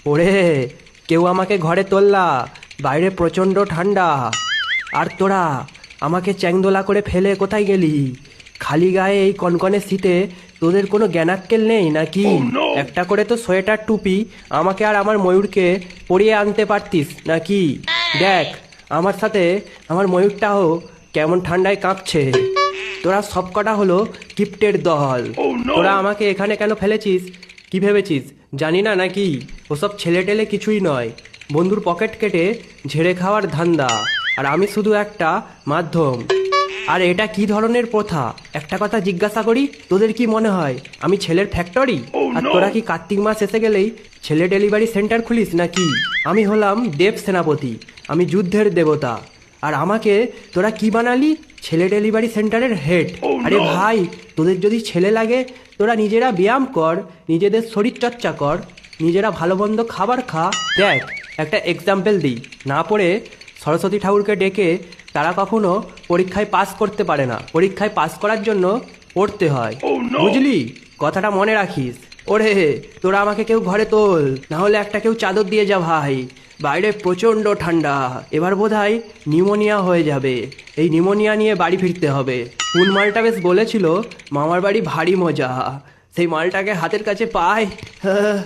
ওরে, কেউ আমাকে ঘরে তোললা, বাইরে প্রচণ্ড ঠান্ডা। আর তোরা আমাকে চ্যাংদোলা করে ফেলে কোথায় গেলি? খালি গায়ে এই কনকনে শীতে তোদের কোনো জ্ঞানাক্কেল নেই নাকি? একটা করে তো সোয়েটার টুপি আমাকে আর আমার ময়ূরকে পরিয়ে আনতে পারতিস নাকি? দেখ, আমার সাথে আমার ময়ূরটাও কেমন ঠান্ডায় কাঁপছে। তোরা সবকটা হলো কিপ্টের দল। তোরা আমাকে এখানে কেন ফেলেছিস? কি ভেবেছিস জানি না নাকি? ওসব ছেলে টেলে কিছুই নয়, বন্ধুর পকেট কেটে ঝেড়ে খাওয়ার ধান্দা। আর আমি শুধু একটা মাধ্যম। আর এটা কি ধরনের প্রথা? একটা কথা জিজ্ঞাসা করি, তোদের কি মনে হয় আমি ছেলের ফ্যাক্টরি? আর তোরা কি কার্তিক মাস এসে গেলেই ছেলে ডেলিভারি সেন্টার খুলিস নাকি? আমি হলাম দেব সেনাপতি, আমি যুদ্ধের দেবতা। আর আমাকে তোরা কি বানালি? ছেলে ডেলিভারি সেন্টারের হেড। আরে ভাই, তোদের যদি ছেলে লাগে তোরা নিজেরা ব্যায়াম কর, নিজেদের শরীর চর্চা কর, নিজেরা ভালো মন্দ খাবার খা। দেখ, একটা এক্সাম্পল দিই, না পড়ে সরস্বতী ঠাকুরকে ডেকে তারা কখনো পরীক্ষায় পাস করতে পারে না। পরীক্ষায় পাস করার জন্য পড়তে হয়, বুঝলি? কথাটা মনে রাখিস। ওরে, তোরা আমাকে কেউ ঘরে তোল, না হলে একটা কেউ চাদর দিয়ে যা ভাই, বাইরে প্রচণ্ড ঠান্ডা। এবার বোধহয় নিউমোনিয়া হয়ে যাবে। এই নিউমোনিয়া নিয়ে বাড়ি ফিরতে হবে। কোন মালটা বেশ বলেছিল মামার বাড়ি ভারী মজা, সেই মালটাকে হাতের কাছে পাই। হ্যাঁ,